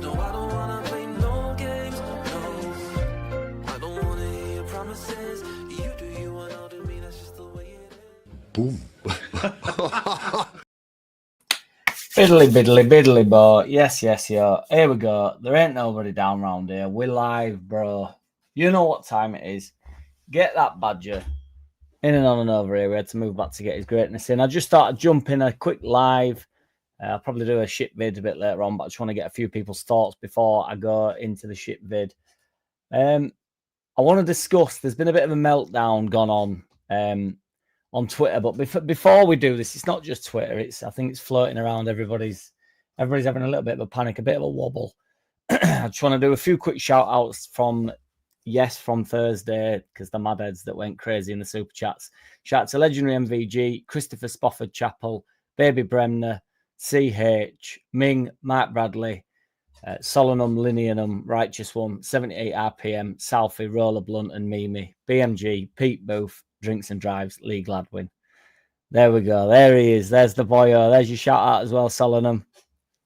No, I don't wanna play no games. No, I don't wanna hear your promises. You do you and I'll do me. That's just the way it is. Boom. Biddly biddly, but yes, yeah. Here we go. There ain't nobody down round here. We're live, bro. You know what time it is. Get that badger in and on and over here. We had to move back to get his greatness in. I just thought I'd jump in a quick live. I'll probably do a shit vid a bit later on, but I just want to get a few people's thoughts before I go into the shit vid. I want to discuss, there's been a bit of a meltdown gone on Twitter, but before we do this, it's not just Twitter. I think it's floating around. Everybody's having a little bit of a panic, a bit of a wobble. I just want to do a few quick shout outs from Thursday, because the madheads that went crazy in the super chats. Shout out to Legendary MVG, Christopher Spofford Chapel, Baby Bremner, CH, Ming, Mark Bradley, Solenum, Lineanum, Righteous One, 78 RPM, Salfie, Roller Blunt, and Mimi, BMG, Pete Booth, Drinks and Drives, Lee Gladwin. There we go. There he is. There's the boyo. There's your shout out as well, Solenum.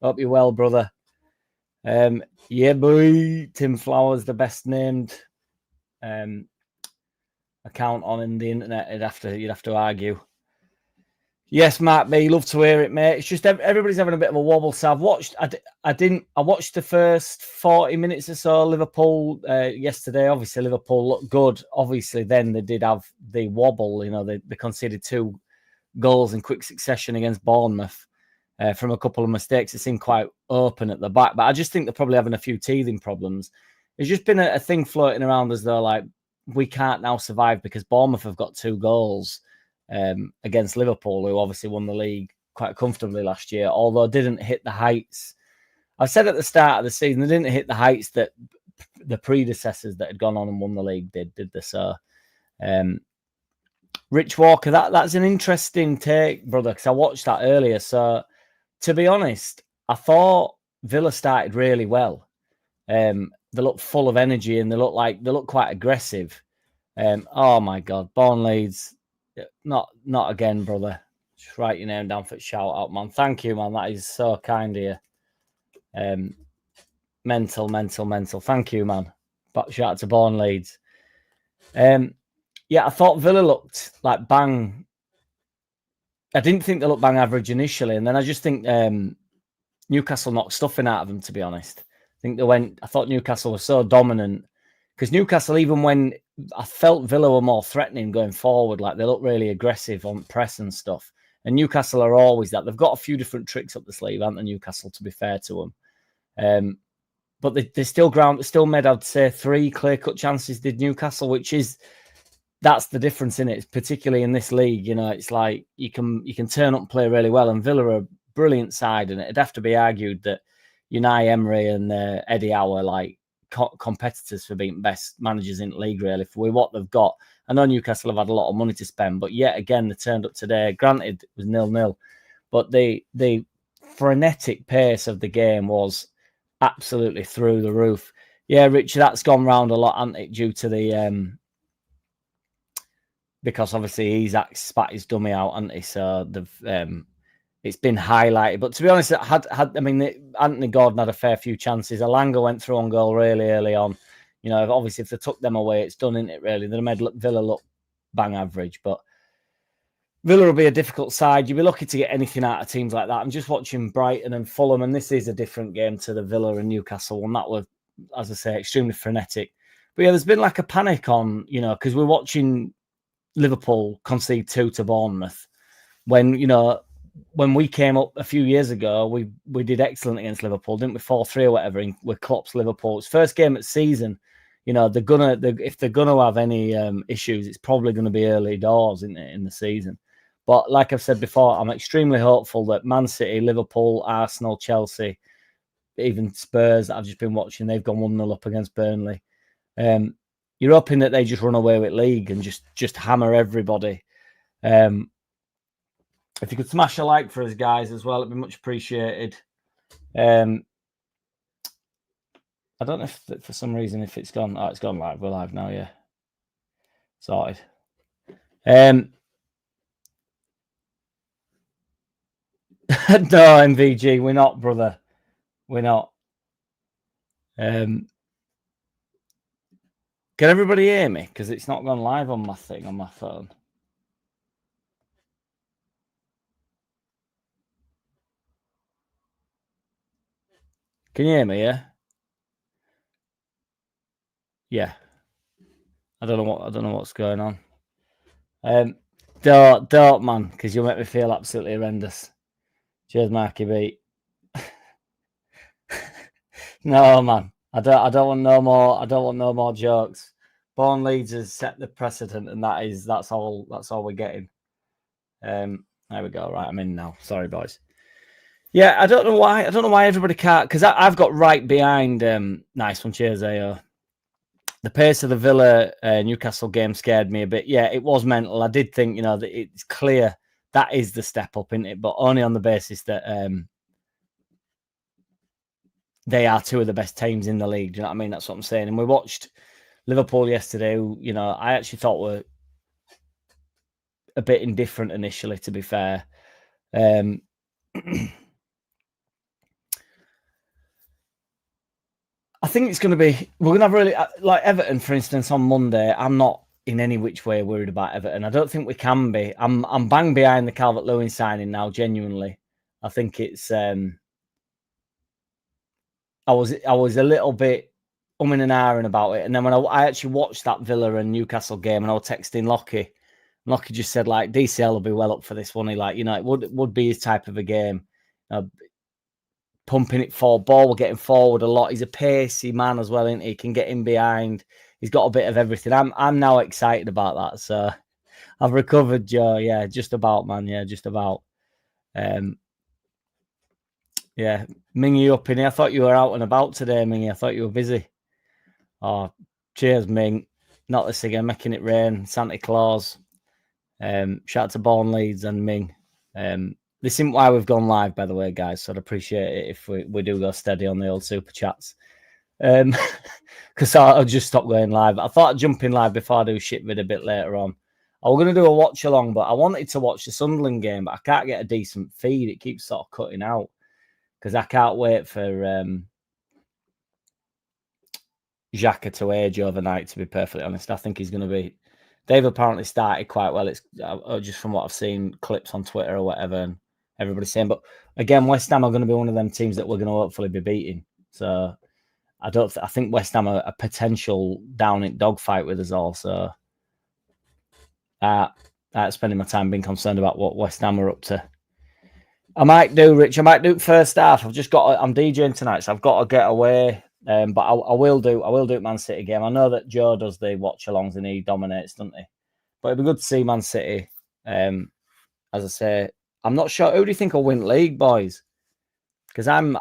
Hope you're well, brother. Yeah, boy. Tim Flowers, the best named account on the internet. You'd have to argue. Yes, Mark B, love to hear it, mate. It's just everybody's having a bit of a wobble. So I've watched. I watched the first 40 minutes or so. Liverpool yesterday. Obviously, Liverpool looked good. Obviously, then they did have the wobble. You know, they conceded 2 goals in quick succession against Bournemouth from a couple of mistakes. It seemed quite open at the back, but I just think they're probably having a few teething problems. There's just been a thing floating around as though like we can't now survive because Bournemouth have got 2 goals. Against Liverpool, who obviously won the league quite comfortably last year, although didn't hit the heights. I said at the start of the season, they didn't hit the heights that the predecessors that had gone on and won the league did they? So, Rich Walker, that's an interesting take, brother, because I watched that earlier. So, to be honest, I thought Villa started really well. They look full of energy and they look quite aggressive. Oh my God, Born Leeds. Not again, brother. Just write your name down for a shout out, man. Thank you, man. That is so kind of you. Mental. Thank you, man. But shout out to Born Leeds. Yeah, I thought Villa looked like bang. I didn't think they looked bang average initially, and then I just think Newcastle knocked stuffing out of them, to be honest. I thought Newcastle was so dominant. Because Newcastle, even when I felt Villa were more threatening going forward, like they look really aggressive on press and stuff. And Newcastle are always that. They've got a few different tricks up the sleeve, haven't they, Newcastle, to be fair to them. But they still made, I'd say, 3 clear-cut chances, did Newcastle, that's the difference in it, particularly in this league. You know, it's like you can turn up and play really well, and Villa are a brilliant side, and it'd have to be argued that Unai Emery and Eddie Howe are like competitors for being best managers in the league, really, for what they've got. I know Newcastle have had a lot of money to spend, but yet again, they turned up today. Granted, it was 0-0, but the frenetic pace of the game was absolutely through the roof. Yeah, Rich, that's gone round a lot, hasn't it, due to the because obviously he's spat his dummy out, hasn't he? So they've it's been highlighted. But to be honest, Anthony Gordon had a fair few chances. Alanga went through on goal really early on. You know, obviously if they took them away, it's done, isn't it, really? They made Villa look bang average. But Villa will be a difficult side. You'll be lucky to get anything out of teams like that. I'm just watching Brighton and Fulham, and this is a different game to the Villa and Newcastle one. That was, as I say, extremely frenetic. But yeah, there's been like a panic on, you know, because we're watching Liverpool concede 2 to Bournemouth when, you know, when we came up a few years ago, we did excellent against Liverpool, didn't we? 4-3 or whatever with Klopp's Liverpool. It's first game of the season. You know, if they're gonna have any issues, it's probably going to be early doors in the season. But like I've said before, I'm extremely hopeful that Man City, Liverpool, Arsenal, Chelsea, even Spurs that I've just been watching, they've gone 1-0 up against Burnley. You're hoping that they just run away with league and just hammer everybody. If you could smash a like for us, guys, as well, it'd be much appreciated. I don't know if for some reason if it's gone. Oh, it's gone live. We're live now, yeah. Sorted. No, MVG, we're not, brother. We're not. Can everybody hear me? Because it's not gone live on my thing on my phone. Can you hear me? Yeah. Yeah. I don't know what's going on. Don't man, because you'll make me feel absolutely horrendous. Cheers, Marky B. No, man. I don't want no more. I don't want no more jokes. Born Leeds has set the precedent, and that's all we're getting. There we go. Right, I'm in now. Sorry, boys. Yeah, I don't know why everybody can't, because I've got right behind. Nice one, cheers, AO. The pace of the Villa Newcastle game scared me a bit. Yeah, it was mental. I did think, that it's clear that is the step up, isn't it? But only on the basis that they are two of the best teams in the league. Do you know what I mean? That's what I'm saying. And we watched Liverpool yesterday, who, I actually thought were a bit indifferent initially, to be fair. I think it's going to be, we're going to have really, like Everton, for instance, on Monday. I'm not in any which way worried about Everton. I don't think we can be. I'm bang behind the Calvert-Lewin signing now, genuinely. I think it's, I was a little bit umming and ahhing about it. And then when I actually watched that Villa and Newcastle game, and I was texting Lockie, Lockie just said, like, DCL will be well up for this one. He, like, it would be his type of a game. Pumping it forward, ball, we're getting forward a lot. He's a pacey man as well, isn't he? He can get in behind. He's got a bit of everything. I'm now excited about that. So I've recovered, Joe. Yeah, just about, man. Yeah, just about. Yeah, Mingy up in here. I thought you were out and about today, Mingy. I thought you were busy. Oh, cheers, Ming. Not this again, making it rain. Santa Claus. Shout out to Born Leeds and Ming. This isn't why we've gone live, by the way, guys. So I'd appreciate it if we do go steady on the old super chats. Because I'll just stop going live. I thought I'd jump in live before I do shit vid a bit later on. I was going to do a watch along, but I wanted to watch the Sunderland game, but I can't get a decent feed. It keeps sort of cutting out because I can't wait for Xhaka to age overnight, to be perfectly honest. I think he's going to be. They've apparently started quite well. It's just from what I've seen, clips on Twitter or whatever, and everybody's saying. But again, West Ham are going to be one of them teams that we're going to hopefully be beating. So I think West Ham are a potential down in dogfight with us all. So spending my time being concerned about what West Ham are up to. I might do first half. I'm DJing tonight, so I've got to get away. But I will do Man City game. I know that Joe does the watch alongs and he dominates, doesn't he? But it'd be good to see Man City. As I say, I'm not sure. Who do you think will win league, boys? Because I'm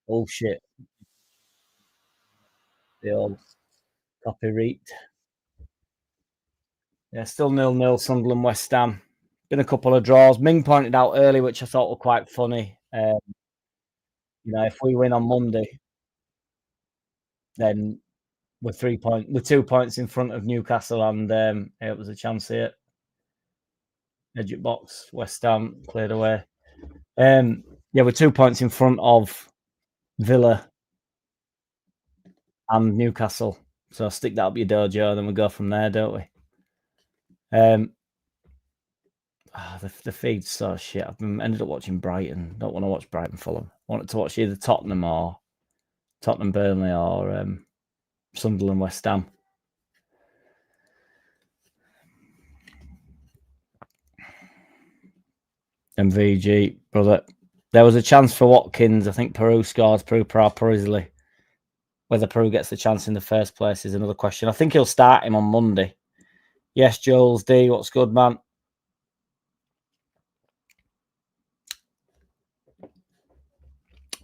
oh shit. The old copy read. Yeah, still 0-0 Sunderland West Ham. Been a couple of draws. Ming pointed out early, which I thought were quite funny. If we win on Monday, then we're 2 points in front of Newcastle, and it was a chance here. Edge box, West Ham cleared away. We're 2 points in front of Villa and Newcastle. So stick that up your dojo, and then we go from there, don't we? The feed's so shit. I've ended up watching Brighton. Don't want to watch Brighton Fulham. I wanted to watch either Tottenham Burnley or Sunderland West Ham. MVG, brother. There was a chance for Watkins. I think Peru scores. Peru easily. Whether Peru gets the chance in the first place is another question. I think he'll start him on Monday. Yes, Jules D. What's good, man?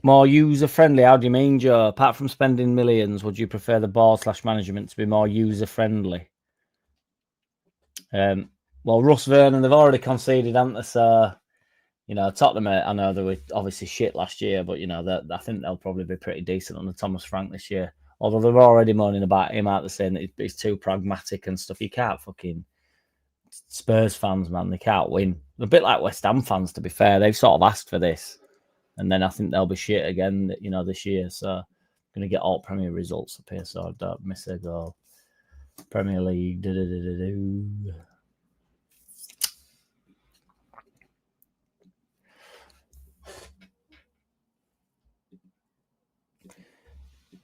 More user-friendly. How do you mean, Joe? Apart from spending millions, would you prefer the board/management to be more user-friendly? Well, Russ Vernon, they've already conceded, haven't they? So, Tottenham, I know they were obviously shit last year, but, I think they'll probably be pretty decent under Thomas Frank this year. Although they're already moaning about him out there saying that he's too pragmatic and stuff. You can't fucking Spurs fans, man. They can't win. They're a bit like West Ham fans, to be fair. They've sort of asked for this. And then I think they'll be shit again, this year. So going to get all Premier results up here, so I don't miss a goal. Premier League.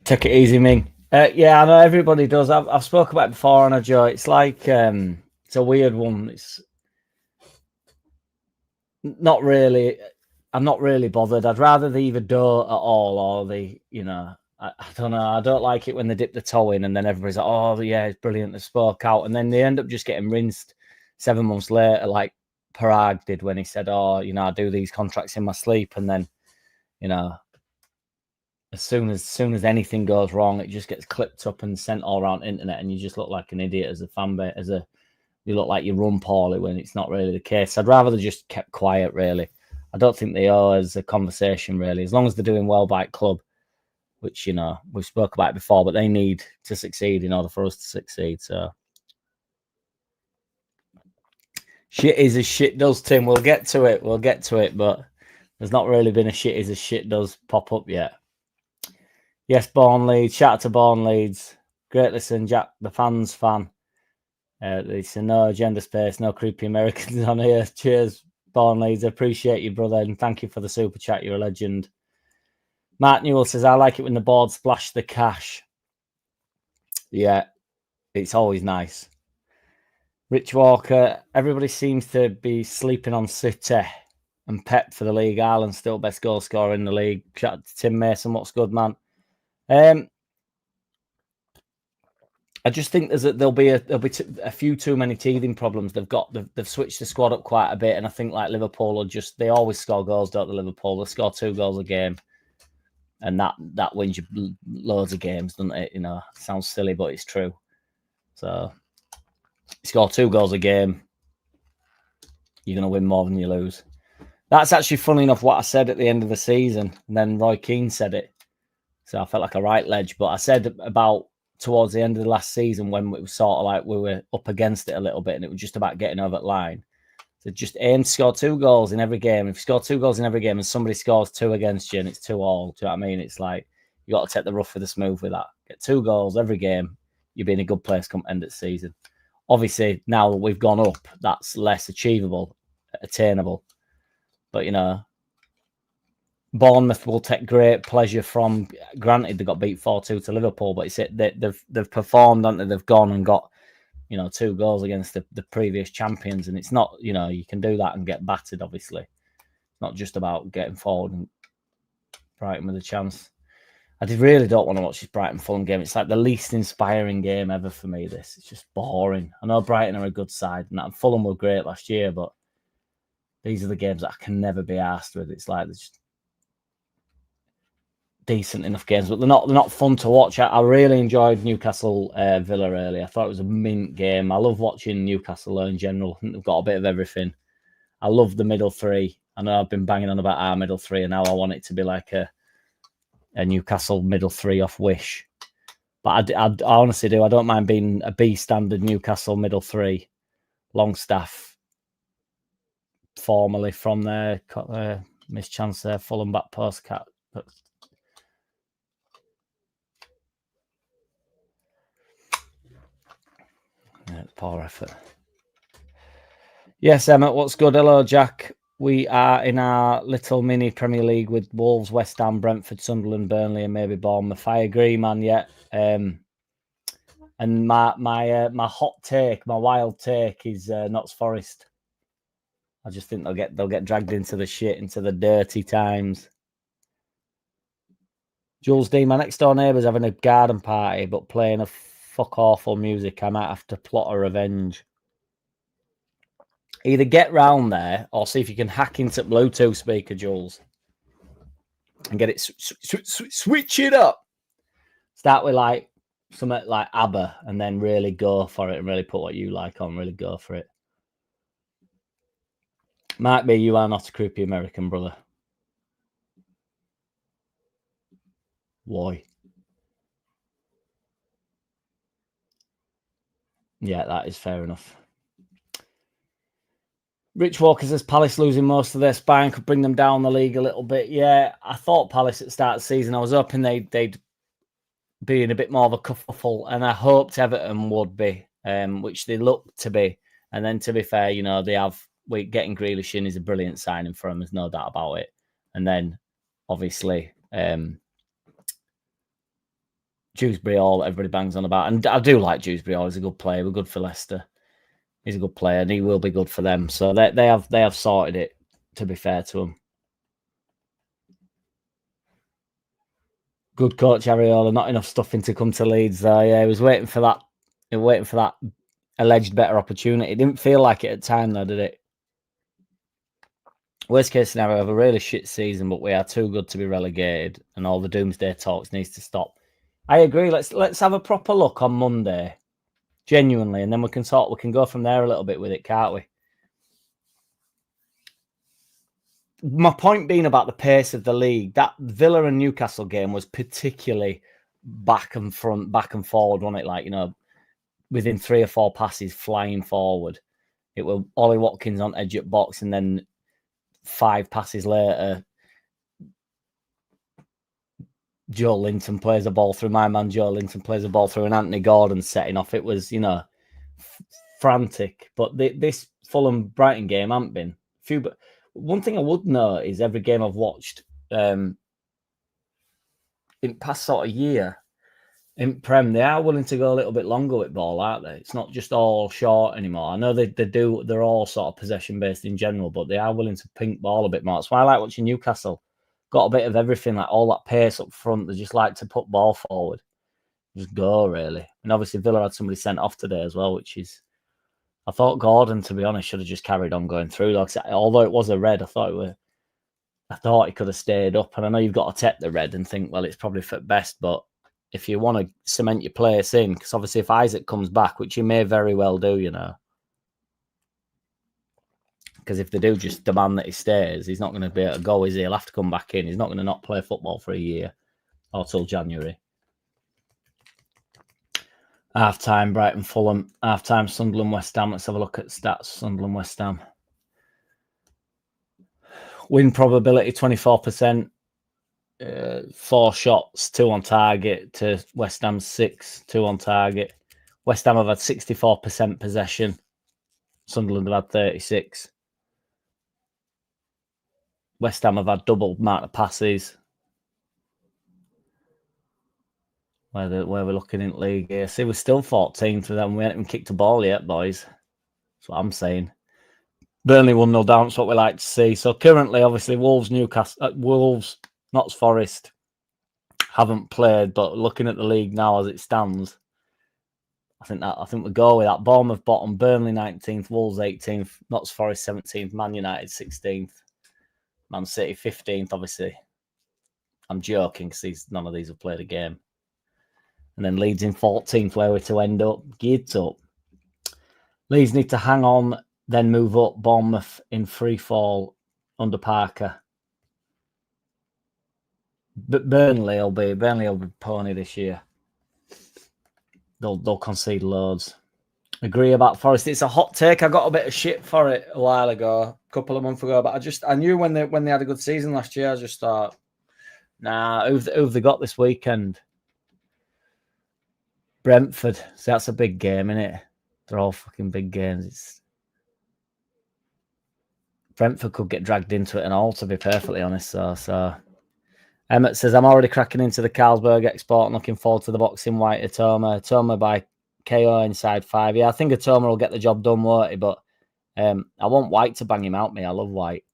Take it easy, Ming. Yeah, I know everybody does. I've spoken about it before on a Joe. It's like it's a weird one. It's not really. I'm not really bothered. I'd rather they either don't at all or they, I don't know. I don't like it when they dip the toe in and then everybody's like, oh, yeah, it's brilliant. They spoke out. And then they end up just getting rinsed 7 months later, like Parag did when he said, oh, I do these contracts in my sleep. And then, as soon as anything goes wrong, it just gets clipped up and sent all around the internet. And you just look like an idiot as a fan base, you look like you run poorly when it's not really the case. I'd rather they just kept quiet, really. I don't think they owe us a conversation, really, as long as they're doing well by club, which, we've spoke about it before, but they need to succeed in order for us to succeed. So shit is as shit does, Tim. We'll get to it, but there's not really been a shit is as shit does pop up yet. Yes, Born Leeds. Shout out to Born Leeds. Great listen, Jack, the fans fan. It's a no agenda space, no creepy Americans on here. Cheers, Born Leeds. I appreciate you, brother, and thank you for the super chat. You're a legend. Mark Newell says, I like it when the board splash the cash. Yeah, it's always nice. Rich Walker, everybody seems to be sleeping on City and Pep for the league. Ireland still best goal scorer in the league. Shout out to Tim Mason. What's good, man? I just think there'll be a few too many teething problems. They've switched the squad up quite a bit, and I think like Liverpool they always score goals, don't they? Liverpool, they score 2 goals a game, and that wins you loads of games, doesn't it? It sounds silly, but it's true. So you score 2 goals a game, you're gonna win more than you lose. That's actually funny enough what I said at the end of the season, and then Roy Keane said it, so I felt like a right ledge. But I said about towards the end of the last season when it was sort of like we were up against it a little bit and it was just about getting over the line. So just aim to score 2 goals in every game. If you score 2 goals in every game and somebody scores 2 against you and it's 2-2, do you know what I mean? It's like you got to take the rough with the smooth with that. Get 2 goals every game. You'll be in a good place come end of the season. Obviously, now that we've gone up, that's less achievable, attainable. But, Bournemouth will take great pleasure from. Granted, they got beat 4-2 to Liverpool, but it's they've performed, haven't they? They've gone and got 2 goals against the previous champions, and it's not you can do that and get battered. Obviously, it's not just about getting forward and Brighton with a chance. I really don't want to watch this Brighton Fulham game. It's like the least inspiring game ever for me. It's just boring. I know Brighton are a good side, and Fulham were great last year, but these are the games that I can never be arsed with. It's like there's decent enough games, but they're not fun to watch. I really enjoyed Newcastle Villa earlier. I thought it was a mint game. I love watching Newcastle in general. I think they've got a bit of everything. I love the middle three. I know I've been banging on about our middle three, and now I want it to be like a Newcastle middle three off Wish. But I honestly do. I don't mind being a B standard Newcastle middle three. Longstaff, formerly from there, mischance there, Fulham back post cat. Yeah, poor effort. Yes, Emma, what's good? Hello, Jack. We are in our little mini Premier League with Wolves, West Ham, Brentford, Sunderland, Burnley, and maybe Bournemouth. I agree, man. Yeah. And my hot take, my wild take is Notts Forest. I just think they'll get dragged into the shit, into the dirty times. Jules D, my next door neighbour's having a garden party, but playing a fuck awful music. I might have to plot a revenge. Either get round there or see if you can hack into Bluetooth speaker, Jules, and get it switch it up. Start with like something like ABBA, and then really go for it and really put what you like on. Really go for it. Might be you are not a creepy American, brother. Why? Yeah, that is fair enough. Rich Walker says Palace losing most of their spine could bring them down the league a little bit. Yeah, I thought Palace at the start of the season, I was hoping they'd being a bit more of a kerfuffle, and I hoped Everton would be, which they look to be. And then, to be fair, getting Grealish in is a brilliant signing for them. There's no doubt about it. And then, obviously, Dewsbury Hall, everybody bangs on about. And I do like Dewsbury Hall. He's a good player. We're good for Leicester. He's a good player, and he will be good for them. So they have sorted it, to be fair to him. Good coach, Areola. Not enough stuffing to come to Leeds, though. Yeah, he was waiting for that. Waiting for that alleged better opportunity. It didn't feel like it at the time, though, did it? Worst case scenario, we have a really shit season, but we are too good to be relegated, and all the doomsday talks needs to stop. I agree. Let's have a proper look on Monday, genuinely, and then we can go from there a little bit with it, can't we? My point being about the pace of the league, that Villa and Newcastle game was particularly back and forward, wasn't it? Within 3 or 4 passes flying forward. It was Ollie Watkins on edge at box, and then 5 passes later, Joe Linton plays a ball through my man. Joe Linton plays a ball through, and Anthony Gordon setting off. It was, frantic. But this Fulham Brighton game hasn't been. But one thing I would note is every game I've watched in past sort of year in Prem, they are willing to go a little bit longer with ball, aren't they? It's not just all short anymore. I know they do. They're all sort of possession based in general, but they are willing to pink ball a bit more. That's why I like watching Newcastle. Got a bit of everything, like all that pace up front. They just like to put ball forward, just go really. And obviously Villa had somebody sent off today as well, which is. I thought Gordon, to be honest, should have just carried on going through. Although it was a red, I thought he could have stayed up. And I know you've got to take the red and think, well, it's probably for best, but if you want to cement your place in, because obviously if Isaac comes back, which he may very well do, because if they do just demand that he stays, he's not going to be able to go, is he? He'll have to come back in. He's not going to not play football for a year or till January. Half-time, Brighton, Fulham. Half-time, Sunderland, West Ham. Let's have a look at stats. Sunderland, West Ham. Win probability, 24%. 4 shots, 2 on target to West Ham's 6, 2 on target. West Ham have had 64% possession. Sunderland have had 36. West Ham have had double amount of passes. Where we're looking in league here. See, we're still 14th for them. We haven't even kicked a ball yet, boys. That's what I'm saying. Burnley 1-0 down. That's what we like to see. So currently, obviously, Wolves, Notts Forest haven't played, but looking at the league now as it stands, I think we go with that. Bournemouth bottom, Burnley 19th, Wolves 18th, Notts Forest 17th, Man United 16th, Man City 15th. Obviously, I'm joking because none of these have played a game. And then Leeds in 14th, where we're to end up. Geared up. Leeds need to hang on, then move up. Bournemouth in free fall under Parker. But Burnley will be pony this year. They'll concede loads. Agree about Forest. It's a hot take. I got a bit of shit for it a while ago, a couple of months ago. But I knew when they had a good season last year, I just thought, nah, who've they got this weekend? Brentford. So that's a big game, isn't it? They're all fucking big games. Brentford could get dragged into it and all, to be perfectly honest. So Emmett says, I'm already cracking into the Carlsberg export and looking forward to the boxing White Atoma. Atoma by KO inside 5. Yeah, I think Atoma will get the job done, won't he? But I want White to bang him out, me. I love White.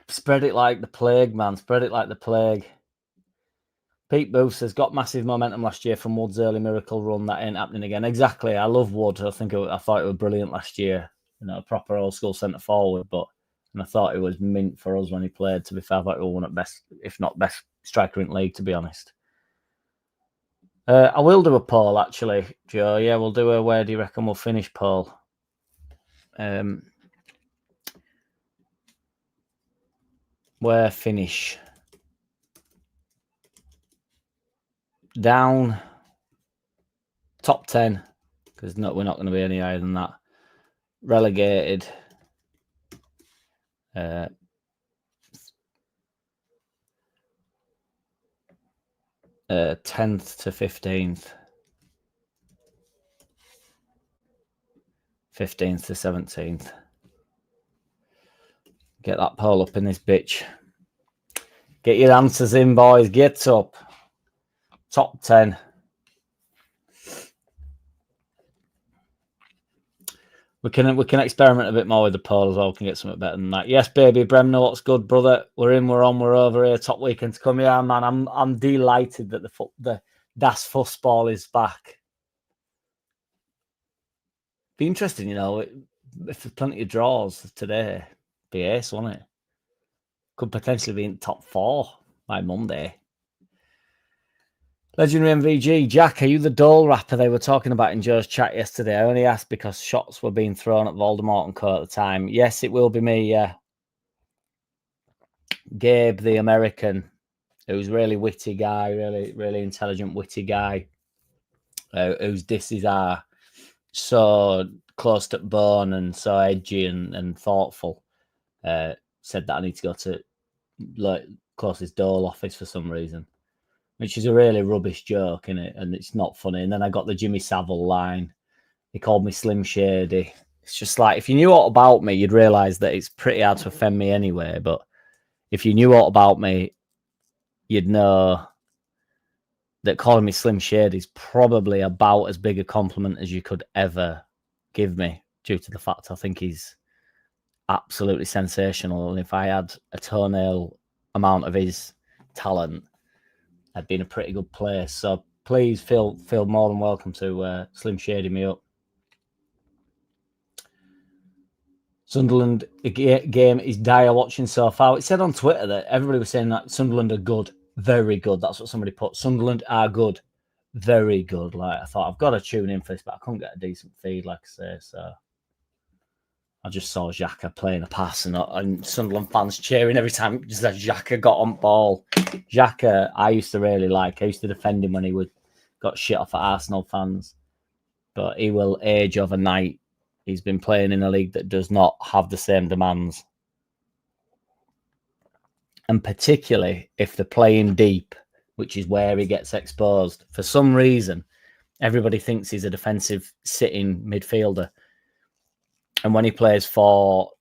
Spread it like the plague, man. Spread it like the plague. Pete Booth says, got massive momentum last year from Wood's early miracle run. That ain't happening again. Exactly. I love Wood. I thought it was brilliant last year. A proper old school centre forward. And I thought it was mint for us when he played. To be fair, I thought he was one of best, if not best, striker in league, to be honest. I will do a poll, actually, Joe. Yeah, we'll do a where do you reckon we'll finish poll. Where finish? Down. Top 10. Because we're not going to be any higher than that. Relegated. 10th to 15th. 15th to 17th. Get that poll up in this bitch. Get your answers in, boys. Get up. Top 10. We can experiment a bit more with the poll as well. We can get something better than that. Yes, baby. Bremner, what's good, brother? We're in, we're on, we're over here. Top weekend to come. Yeah, man. I'm delighted that the Das Fussball is back. Be interesting, you know, if there's plenty of draws today, be ace, won't it? Could potentially be in top 4 by Monday. Legendary MVG, Jack, are you the Dole rapper they were talking about in Joe's chat yesterday? I only asked because shots were being thrown at Voldemort and Co at the time. Yes, it will be me, yeah. Gabe, the American, who's really witty guy, really intelligent, witty guy, whose disses are so close to bone and so edgy and thoughtful, said that I need to go to closest Dole office for some reason, which is a really rubbish joke, innit? And it's not funny. And then I got the Jimmy Savile line. He called me Slim Shady. It's just like, if you knew all about me, you'd realise that it's pretty hard to offend me anyway. But if you knew all about me, you'd know that calling me Slim Shady is probably about as big a compliment as you could ever give me, due to the fact I think he's absolutely sensational. And if I had a toenail amount of his talent, I'd be in a pretty good place. So please feel more than welcome to Slim Shady me up. Sunderland game is dire watching so far. It said on Twitter that everybody was saying that Sunderland are good, very good. That's what somebody put. Sunderland are good, very good. Like, I thought, I've got to tune in for this, but I couldn't get a decent feed, like I say. So I just saw Xhaka playing a pass and Sunderland fans cheering every time just as Xhaka got on ball. Xhaka, I used to really like. I used to defend him when he got shit off at Arsenal fans. But he will age overnight. He's been playing in a league that does not have the same demands. And particularly if they're playing deep, which is where he gets exposed. For some reason, everybody thinks he's a defensive sitting midfielder. And when he plays for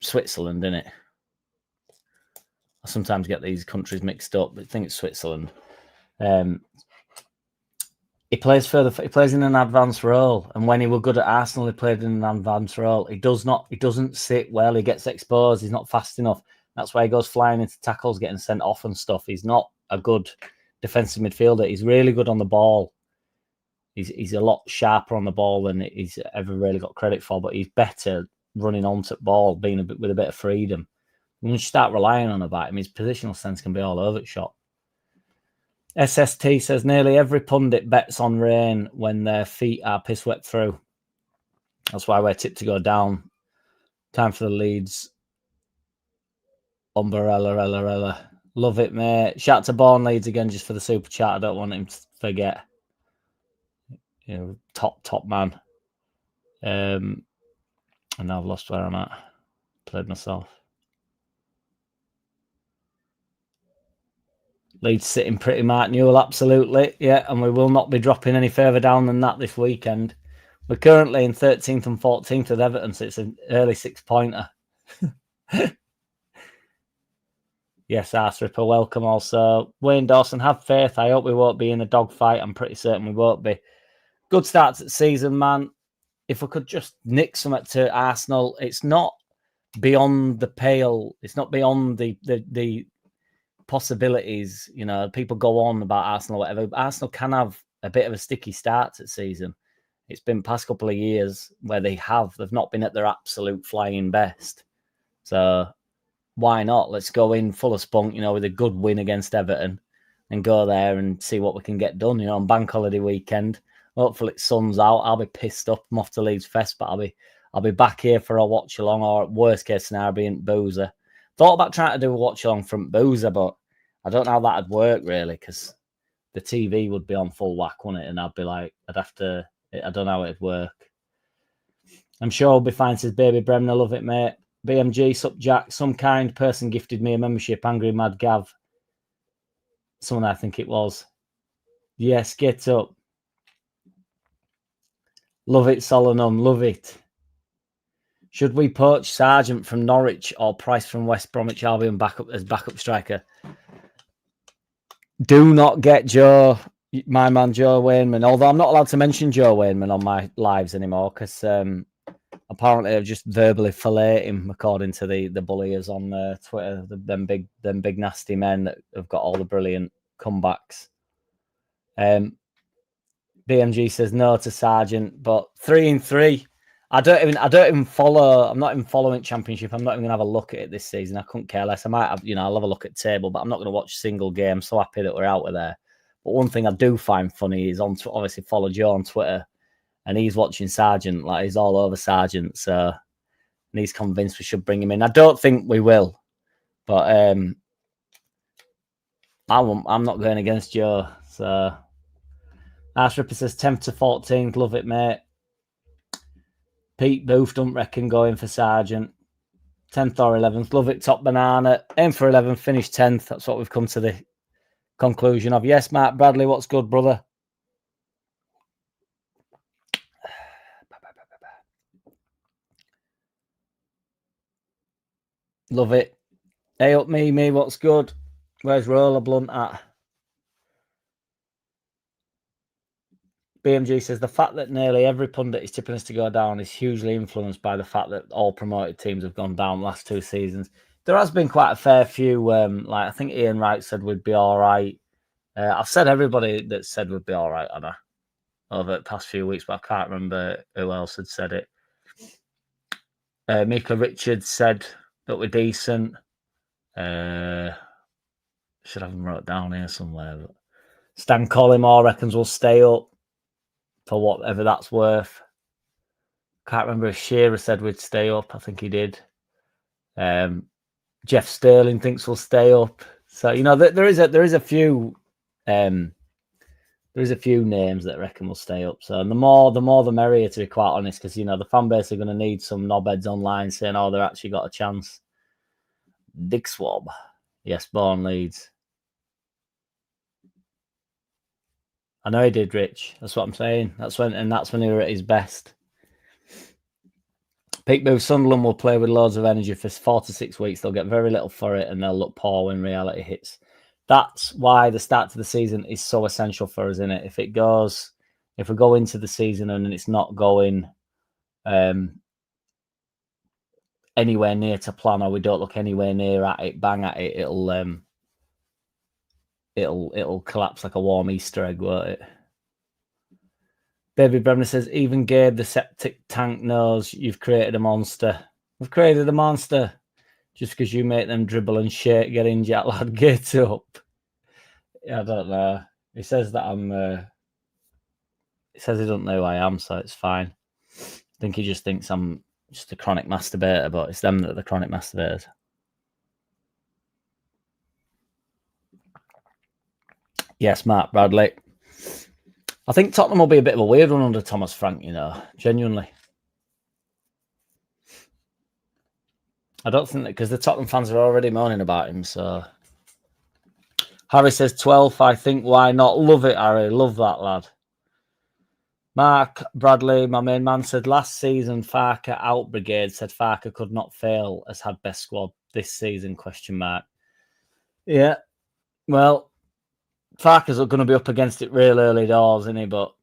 Switzerland, innit? I sometimes get these countries mixed up, but I think it's Switzerland. He plays further. He plays in an advanced role, and when he was good at Arsenal, he played in an advanced role. He doesn't sit well. He gets exposed. He's not fast enough. That's why he goes flying into tackles, getting sent off and stuff. He's not a good defensive midfielder. He's really good on the ball. He's a lot sharper on the ball than he's ever really got credit for. But he's better running onto the ball, with a bit of freedom. When you start relying on about him, his positional sense can be all over the shop. SST says nearly every pundit bets on rain when their feet are piss wet through. That's why we're tipped to go down. Time for the Leeds. Umbrella. Love it, mate. Shout out to Born Leeds again just for the super chat. I don't want him to forget. You know, top man. And now I've lost where I'm at. Played myself. Leeds sitting pretty, Mark Newell, absolutely. Yeah, and we will not be dropping any further down than that this weekend. We're currently in 13th and 14th with Everton, so it's an early 6-pointer. Yes, Arse Ripper, welcome also. Wayne Dawson, have faith. I hope we won't be in a dogfight. I'm pretty certain we won't be. Good start to the season, man. If we could just nick something to Arsenal, it's not beyond the pale. It's not beyond the possibilities. You know, people go on about Arsenal, whatever. Arsenal can have a bit of a sticky start to the season. It's been past couple of years where they've not been at their absolute flying best. So why not? Let's go in full of spunk, you know, with a good win against Everton and go there and see what we can get done, you know, on bank holiday weekend. Hopefully sun's out. I'll be pissed up. I'm off to Leeds Fest, but I'll be back here for a watch along, or worst case scenario, being Boozer. Thought about trying to do a watch along from Boozer, but I don't know how that'd work really, because the TV would be on full whack, wouldn't it? And I'd be like, I don't know how it'd work. I'm sure it'll be fine, says Baby Bremner. Love it, mate. BMG, sup Jack. Some kind person gifted me a membership. Angry Mad Gav. Someone I think it was. Yes, get up. Love it, Solanum. Love it. Should we poach Sargent from Norwich or Price from West Bromwich Albion as backup striker? Do not get Joe, my man Joe Wainman. Although I'm not allowed to mention Joe Wainman on my lives anymore because apparently I've just verbally filleted him, according to the bulliers on Twitter. Them big nasty men that have got all the brilliant comebacks. BMG says no to Sargent, but 3-3. I don't even follow. I'm not even following Championship. I'm not even gonna have a look at it this season. I couldn't care less. I might have, I'll have a look at table, but I'm not gonna watch a single game. I'm so happy that we're out of there. But one thing I do find funny is obviously follow Joe on Twitter, and he's watching Sargent, like he's all over Sargent. So, and he's convinced we should bring him in. I don't think we will, but I'm not going against Joe. So, Ash Ripper says 10th to 14th. Love it, mate. Pete Booth don't reckon going for Sargent. 10th or 11th. Love it, top banana. Aim for 11th, finish 10th. That's what we've come to the conclusion of. Yes, Mark Bradley, what's good, brother? Love it. Hey up me, what's good? Where's Roller Blunt at? BMG says the fact that nearly every pundit is tipping us to go down is hugely influenced by the fact that all promoted teams have gone down the last 2 seasons. There has been quite a fair few. Like I think Ian Wright said we'd be all right. I've said everybody that said we'd be all right, Anna, over the past few weeks, but I can't remember who else had said it. Mika Richards said that we're decent. Should have them wrote down here somewhere. But Stan Collymore reckons we'll stay up for whatever that's worth. Can't remember if Shearer said we'd stay up. I think he did. Jeff Sterling thinks we'll stay up. So there is a few names that reckon we'll stay up. So the more the merrier, to be quite honest, because the fan base are going to need some knobheads online saying, "Oh, they've actually got a chance." Dick Swab, yes, born Leeds. I know he did, Rich. That's what I'm saying. That's when he was at his best. Peak move. Sunderland will play with loads of energy for 4 to 6 weeks. They'll get very little for it, and they'll look poor when reality hits. That's why the start to the season is so essential for us, isn't it? If we go into the season and it's not going anywhere near to plan, or we don't look anywhere near at it, bang at it, it'll collapse like a warm Easter egg, won't it? Baby Bremner says, even Gabe the septic tank knows you've created a monster. We've created a monster just because you make them dribble and shake, get in, Jack lad, get up. I don't know. He says that he says he doesn't know who I am, so it's fine. I think he just thinks I'm just a chronic masturbator, but it's them that are the chronic masturbators. Yes, Mark Bradley. I think Tottenham will be a bit of a weird one under Thomas Frank, genuinely. I don't think that, because the Tottenham fans are already moaning about him, so. Harry says 12th, I think, why not? Love it, Harry. Love that, lad. Mark Bradley, my main man, said last season Farker out brigade said Farker could not fail as had best squad this season, ? Yeah, well, Farker's going to be up against it real early doors, isn't he? But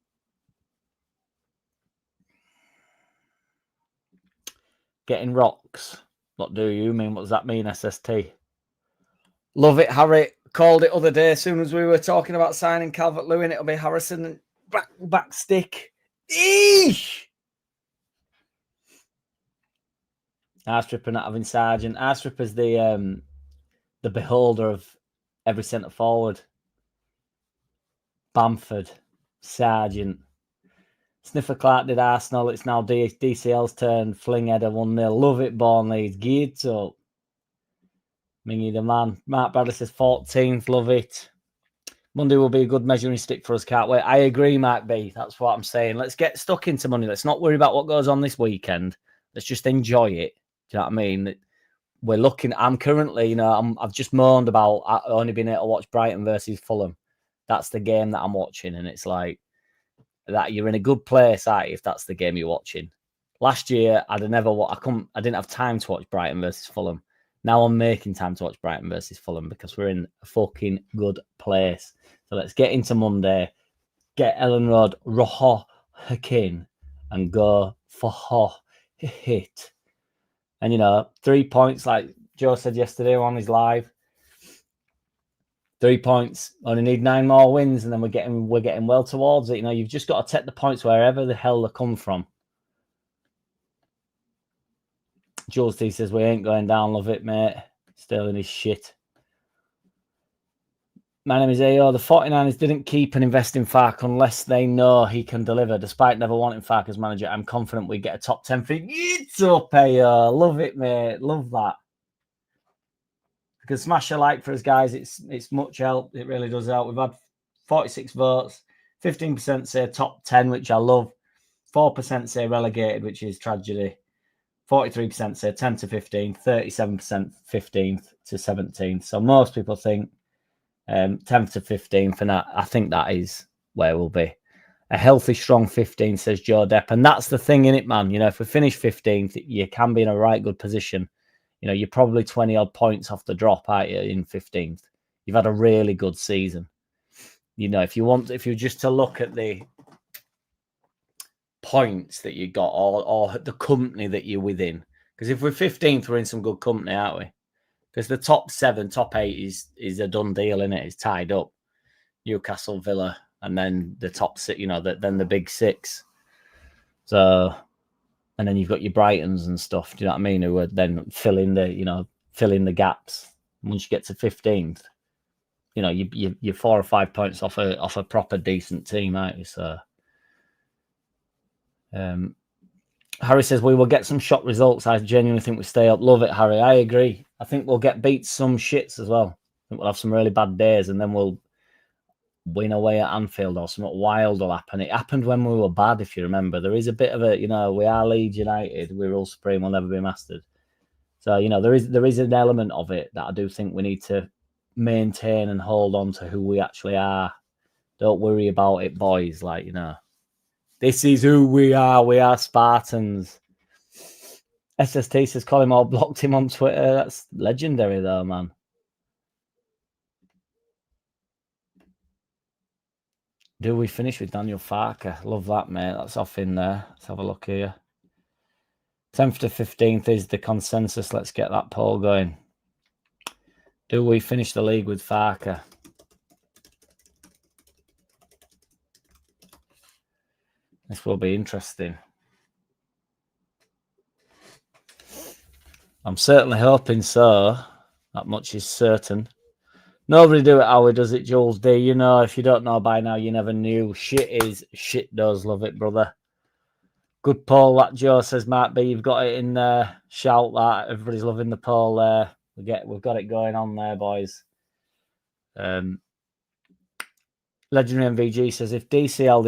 getting rocks. What do you mean? What does that mean, SST? Love it, Harry. Called it other day as soon as we were talking about signing Calvert-Lewin. It'll be Harrison and back stick. Eesh! Arstripper not having Sargent. Arstripper's the beholder of every centre forward. Bamford, Sargent. Sniffer Clark did Arsenal. It's now DCL's turn. Fling header 1-0. Love it, Born Leeds. Geared up. Mingy the man. Mark Bradley says 14th. Love it. Monday will be a good measuring stick for us. Can't wait. I agree, Mark B. That's what I'm saying. Let's get stuck into Monday. Let's not worry about what goes on this weekend. Let's just enjoy it. Do you know what I mean? We're looking. I'm currently, I've just moaned about only being able to watch Brighton versus Fulham. That's the game that I'm watching, and it's like that. You're in a good place, if that's the game you're watching. Last year, I didn't have time to watch Brighton versus Fulham. Now I'm making time to watch Brighton versus Fulham because we're in a fucking good place. So let's get into Monday, get Ellen Road Rojo Hakin, and go for hit. And 3 points, like Joe said yesterday on his live. 3 points. Only need 9 more wins, and then we're getting well towards it. You've just got to take the points wherever the hell they come from. Jules D says we ain't going down. Love it, mate. Sterling is shit. My name is AO. The 49ers didn't keep and invest in Fark unless they know he can deliver. Despite never wanting Fark as manager, I'm confident we get a top 10 for It's up, AO. Love it, mate. Love that. Because smash a like for us, guys. It's much help. It really does help. We've had 46 votes. 15% say top 10, which I love. 4% say relegated, which is tragedy. 43% say 10 to 15. 37% 15th to 17th. So most people think 10th to 15th, and I think that is where we'll be. A healthy, strong 15, says Joe Depp. And that's the thing, innit, man? If we finish 15th, you can be in a right good position. You're probably 20 odd points off the drop, aren't you, in 15th? You've had a really good season. If you're just to look at the points that you got or the company that you're within. Because if we're 15th, we're in some good company, aren't we? Because the top 7, top 8 is a done deal, innit? It's tied up. Newcastle, Villa, and then the top 6, then the big 6. So, and then you've got your Brightons and stuff, do you know what I mean? Who are then filling the gaps. Once you get to 15th, you're 4 or 5 points off a proper decent team, aren't you? So, Harry says we will get some shot results. I genuinely think we stay up. Love it, Harry. I agree. I think we'll get beat some shits as well. I think we'll have some really bad days, and then we'll win away at Anfield or something wild will happen. It happened when we were bad, if you remember. There is a bit of we are Leeds United. We're all supreme. We'll never be mastered. So, there is an element of it that I do think we need to maintain and hold on to who we actually are. Don't worry about it, boys. This is who we are. We are Spartans. SST says Colin Moore blocked him on Twitter. That's legendary, though, man. Do we finish with Daniel Farker? Love that, mate. That's off in there. Let's have a look here. 10th to 15th is the consensus. Let's get that poll going. Do we finish the league with Farker? This will be interesting. I'm certainly hoping so. That much is certain. Nobody do it how he does it, Jules D. If you don't know by now, you never knew. Shit does. Love it, brother. Good poll, that Joe says, Mark B. You've got it in there. Shout that. Everybody's loving the poll there. We've got it going on there, boys. Legendary MVG says, if DCL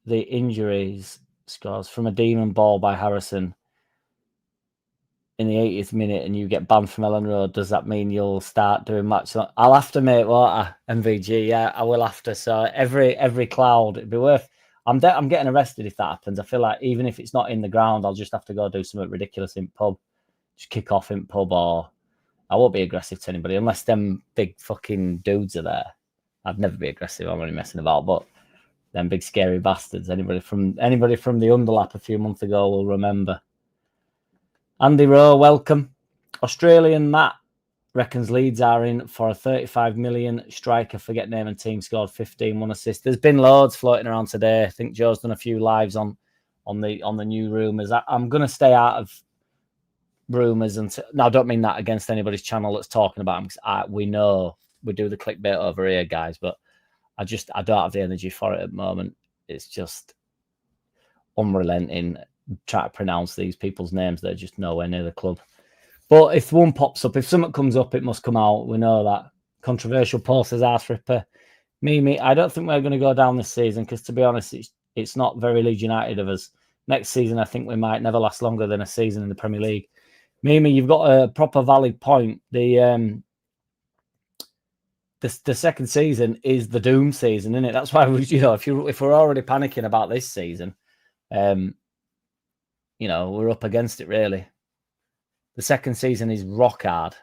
the injuries scores from a demon ball by Harrison in the 80th minute and you get banned from Ellen Road, does that mean you'll start doing match? I'll have to, mate, won't I? MVG, yeah, I will have to. So every cloud, it'd be worth. I'm getting arrested if that happens. I feel like even if it's not in the ground, I'll just have to go do something ridiculous in pub. Just kick off in pub, or I won't be aggressive to anybody unless them big fucking dudes are there. I'd never be aggressive. I'm only messing about, but them big scary bastards. Anybody from the underlap a few months ago will remember. Andy Rowe, welcome. Australian Matt reckons Leeds are in for a 35 million striker. Forget name and team, scored 15, 1 assist. There's been loads floating around today. I think Joe's done a few lives on the new rumours. I'm going to stay out of rumours. Now, I don't mean that against anybody's channel that's talking about them, because we know we do the clickbait over here, guys, but I don't have the energy for it at the moment. It's just unrelenting trying to pronounce these people's names. They're just nowhere near the club. But if one pops up, if something comes up, it must come out. We know that. Controversial post says arse ripper. Me, I don't think we're going to go down this season because, to be honest, it's not very Leeds United of us. Next season, I think we might never last longer than a season in the Premier League. Mimi, you've got a proper valid point. The second season is the doom season, isn't it? That's why if we're already panicking about this season, we're up against it really. The second season is rock hard.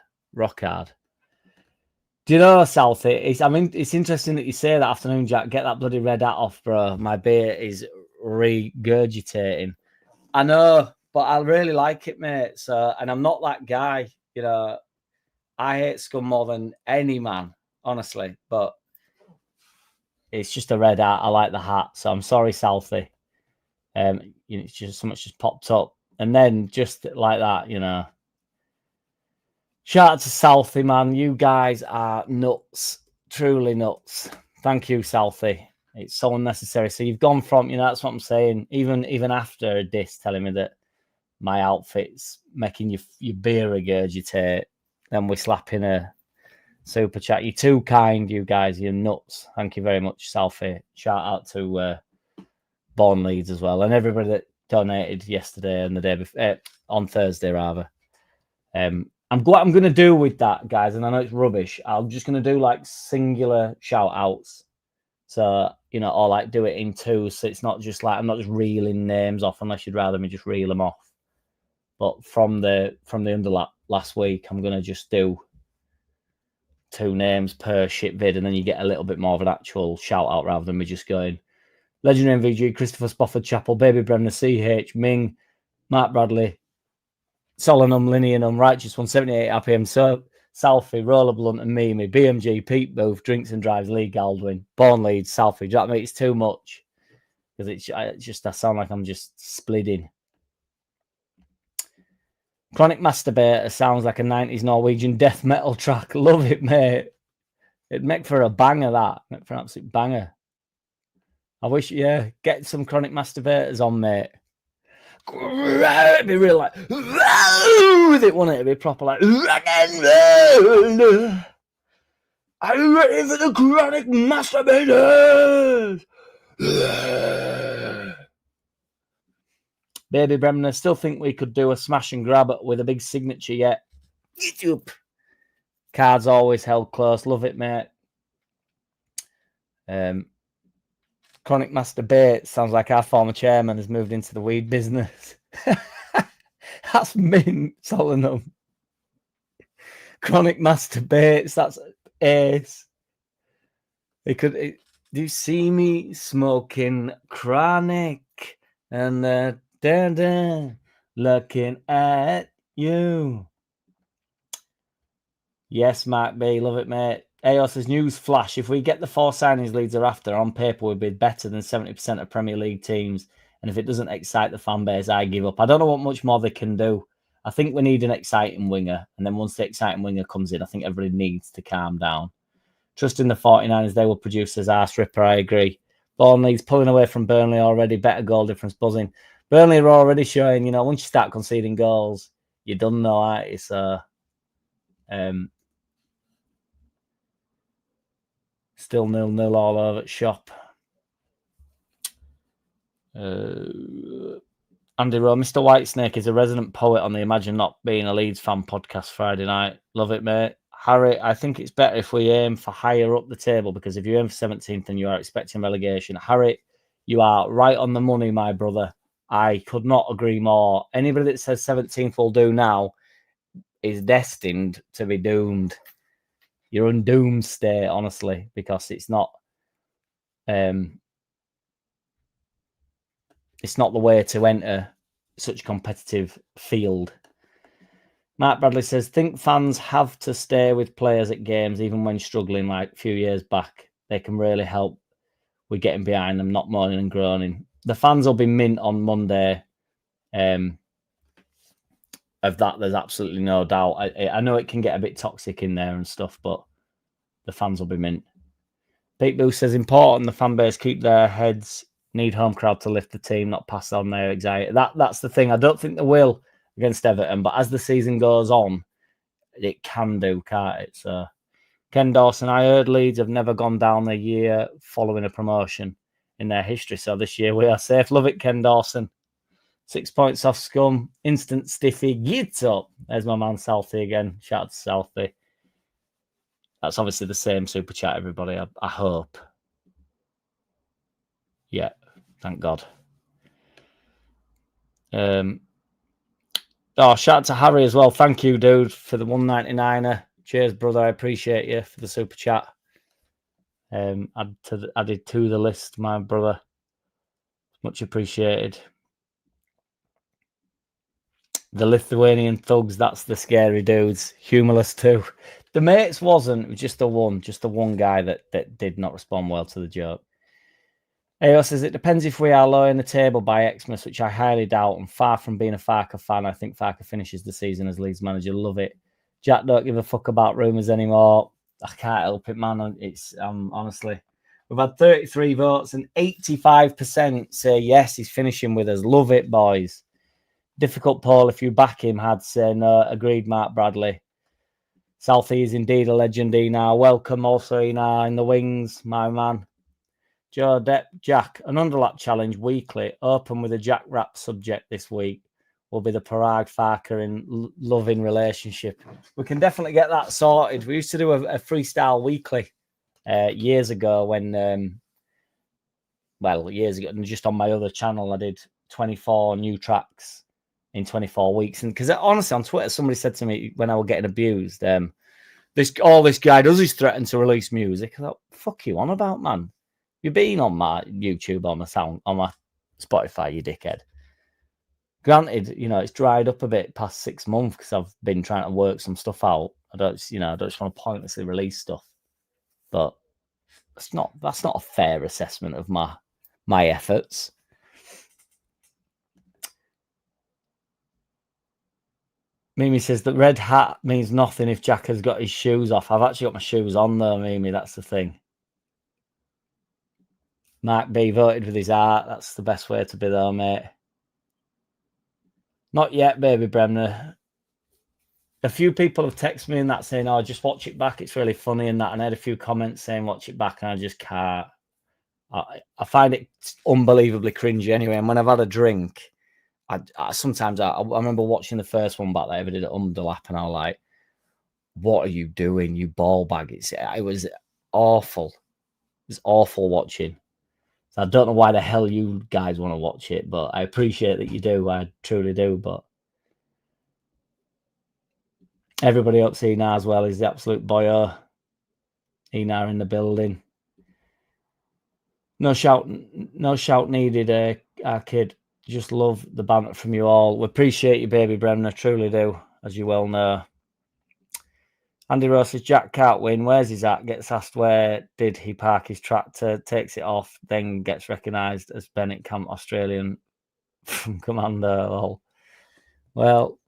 Do you know, Southie? It's interesting that you say that afternoon, Jack. Get that bloody red hat off, bro. My beer is regurgitating. I know, but I really like it, mate. So, and I'm not that guy, I hate scum more than any man, honestly. But it's just a red hat. I like the hat, so I'm sorry, Southie. It's just so much just popped up, and then just like that, Shout out to Southie, man. You guys are nuts, truly nuts. Thank you, Southie. It's so unnecessary. So you've gone from, that's what I'm saying. Even after a diss telling me that my outfit's making your beer regurgitate, then we're slapping a super chat. You're too kind, you guys. You're nuts. Thank you very much, Southie. Shout out to Born Leeds as well, and everybody that donated yesterday and the day before, on Thursday rather. What I'm going to do with that, guys, and I know it's rubbish, I'm just going to do like singular shout outs. So, or like do it in two. So it's not just like, I'm not just reeling names off unless you'd rather me just reel them off. But from the underlap last week, I'm going to just do 2 names per shit vid. And then you get a little bit more of an actual shout out rather than me just going Legendary MVG, Christopher Spofford Chapel, Baby Bremner, CH, Ming, Mark Bradley, Solenum, Lineanum, Righteous 178 RPM, Southie, Roller Blunt and Mimi, BMG, Pete Booth, Drinks and Drives, Lee Galdwin, Born Leeds, Southie. Do you know what I mean? It's too much. Because I sound like I'm just splitting. Chronic Masturbator sounds like a 90s Norwegian death metal track. Love it, mate. It'd make for a banger, that. Make for an absolute banger. I wish, get some Chronic Masturbators on, mate. It'd be real like with it, wouldn't it? It'd be proper like rock and roll. Are you ready for the Chronic Masturbators? Baby Bremner, still think we could do a smash and grab with a big signature yet. YouTube. Cards always held close. Love it, mate. Chronic Masturbate sounds like our former chairman has moved into the weed business. That's mint, Solenum. Chronic Masturbates, that's ace. Do you see me smoking chronic and looking at you? Yes, Mark B, love it, mate. AO says, news flash. If we get the 4 signings Leeds are after, on paper we'd be better than 70% of Premier League teams. And if it doesn't excite the fan base, I give up. I don't know what much more they can do. I think we need an exciting winger. And then once the exciting winger comes in, I think everybody needs to calm down. Trust in the 49ers, they will produce as arse ripper, I agree. Born Leeds pulling away from Burnley already. Better goal difference buzzing. Burnley are already showing, once you start conceding goals, you don't know, aren't you? So, still 0-0 all over at shop. Andy Rowe, Mr. Whitesnake is a resident poet on the Imagine Not Being a Leeds Fan podcast Friday night. Love it, mate. Harry, I think it's better if we aim for higher up the table, because if you aim for 17th and you are expecting relegation, Harry, you are right on the money, my brother. I could not agree more. Anybody that says 17th will do now is destined to be doomed. You're in doomsday, honestly, because it's not the way to enter such competitive field. Mark Bradley says, think fans have to stay with players at games, even when struggling, like a few years back. They can really help with getting behind them, not moaning and groaning. The fans will be mint on Monday. Of that, there's absolutely no doubt. I know it can get a bit toxic in there and stuff, but the fans will be mint. Pete Booth says, important the fan base keep their heads, need home crowd to lift the team, not pass on their anxiety. That's the thing. I don't think they will against Everton, but as the season goes on, it can do, can't it? So, Ken Dawson, I heard Leeds have never gone down a year following a promotion in their history. So this year we are safe. Love it, Ken Dawson. 6 points off Scum. Instant stiffy. Gets up. There's my man Southie again. Shout out to Southie. That's obviously the same super chat, everybody. I hope. Yeah, thank God. Oh, shout out to Harry as well. Thank you, dude, for the 199er. Cheers, brother. I appreciate you for the super chat. Added to the list, my brother. Much appreciated. The Lithuanian thugs, that's the scary dudes. Humorless too. The mates wasn't. It was just the one guy that did not respond well to the joke. AO says, it depends if we are low in the table by Xmas, which I highly doubt. And far from being a Farker fan, I think Farker finishes the season as Leeds manager. Love it. Jack, don't give a fuck about rumours anymore. I can't help it, man. It's honestly, we've had 33 votes and 85% say yes, he's finishing with us. Love it, boys. Difficult poll if you back him, had say no. Agreed, Mark Bradley. Southie is indeed a legend, Ena. Welcome also, Ena, in the wings, my man. Joe Depp, Jack, an underlap challenge weekly, open with a Jack rap subject this week, will be the Parag Farker in loving relationship. We can definitely get that sorted. We used to do a freestyle weekly years ago when, years ago, and just on my other channel, I did 24 new tracks in 24 weeks. And because honestly, on Twitter, somebody said to me when I was getting abused, all this guy does is threaten to release music. I thought, fuck you on about, man. You've been on my YouTube, on my Spotify, you dickhead. Granted, it's dried up a bit past 6 months because I've been trying to work some stuff out. I don't just want to pointlessly release stuff. But that's not a fair assessment of my efforts. Mimi says the red hat means nothing if Jack has got his shoes off. I've actually got my shoes on though, Mimi. That's the thing. Mark B voted with his heart. That's the best way to be though, mate. Not yet, baby Bremner. A few people have texted me and that saying, oh, just watch it back. It's really funny and that. And I had a few comments saying, watch it back. And I just can't. I find it unbelievably cringy anyway. And when I've had a drink, I sometimes I remember watching the first one back that I ever did at Underlap. And I was like, what are you doing, you ball bag? It was awful. It was awful watching. So I don't know why the hell you guys want to watch it, but I appreciate that you do. I truly do. But everybody else, Ena as well, is the absolute boyo. Ena in the building. No shout needed, our kid. Just love the banter from you all. We appreciate you, baby Bremner. Truly do, as you well know. Andy Rose says, Jack can't win. Where's his at? Gets asked where did he park his tractor, takes it off, then gets recognised as Bennett Camp Australian from Commander. Lol. Well,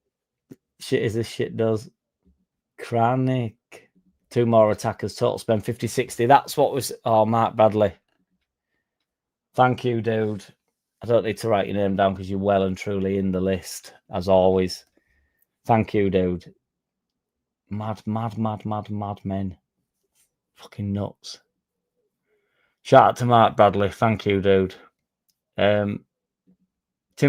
shit is this shit does. Chronic. 2 more attackers, total spend 50-60. That's what was... Oh, Mark Bradley. Thank you, dude. I don't need to write your name down because you're well and truly in the list, as always. Thank you, dude. Mad men. Fucking nuts. Shout out to Mark Bradley. Thank you, dude. Tim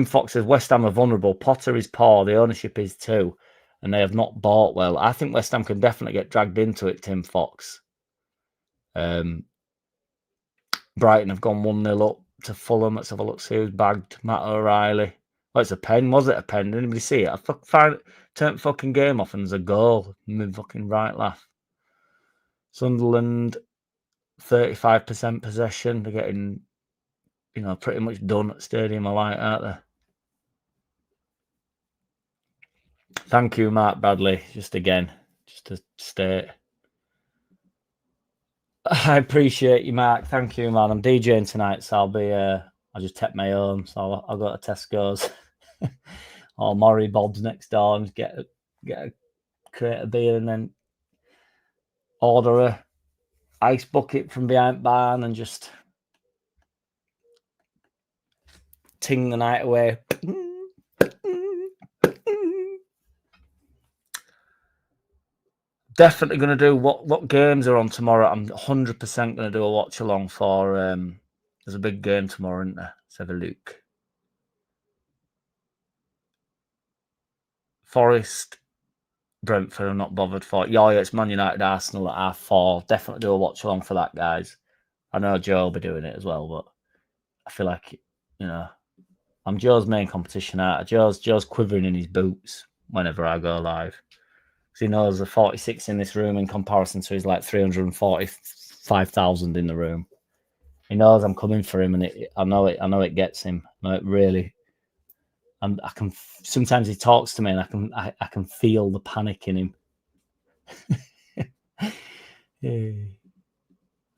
Fox says, West Ham are vulnerable. Potter is poor. The ownership is too. And they have not bought well. I think West Ham can definitely get dragged into it, Tim Fox. Brighton have gone 1-0 up to Fulham. Let's have a look. See who's bagged. Matt O'Reilly. Oh, it's a pen. Was it a pen? Did anybody see it? I turned fucking game off and there's a goal. My fucking right laugh. Sunderland, 35% possession. They're getting, pretty much done at Stadium of Light, aren't they? Thank you, Mark Bradley. Just to state. I appreciate you, Mark. Thank you, man. I'm DJing tonight, so I'll be. I just take my own, so I'll go to Tesco's or Murray Bob's next door and get a crate of beer, and then order a ice bucket from behind barn and just ting the night away. Definitely going to do what games are on tomorrow. I'm 100% going to do a watch along for. There's a big game tomorrow, isn't there? Let's have a look. Forest, Brentford, I'm not bothered for. Yeah, it's Man United, Arsenal at half 4. Definitely do a watch along for that, guys. I know Joe will be doing it as well, but I feel like, I'm Joe's main competition out. Joe's quivering in his boots whenever I go live. Because he knows the 46 in this room in comparison to his like 345,000 in the room. He knows I'm coming for him, and I know it gets him. It really. I can sometimes he talks to me, and I can feel the panic in him. I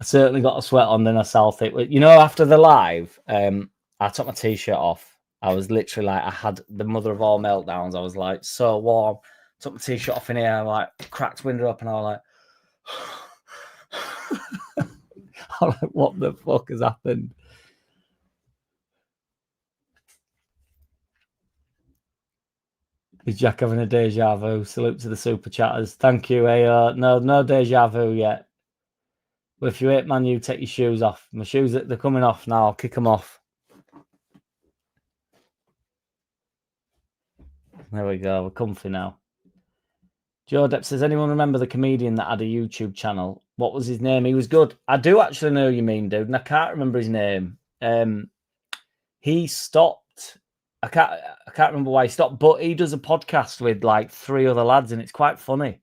certainly got a sweat on, then I salted it. After the live, I took my t-shirt off. I was literally like, I had the mother of all meltdowns. I was like so warm. Took my t-shirt off in here, I like cracked window up, and I was like, I'm like, what the fuck has happened? Is Jack having a deja vu? Salute to the super chatters. Thank you, AO. No deja vu yet. Well, if you hate Man U, take your shoes off. My shoes, they're coming off now. I'll kick them off. There we go. We're comfy now. Joe Depp says, anyone remember the comedian that had a YouTube channel? What was his name? He was good. I do actually know who you mean, dude, and I can't remember his name. He stopped. I can't remember why he stopped, but he does a podcast with like 3 other lads, and it's quite funny.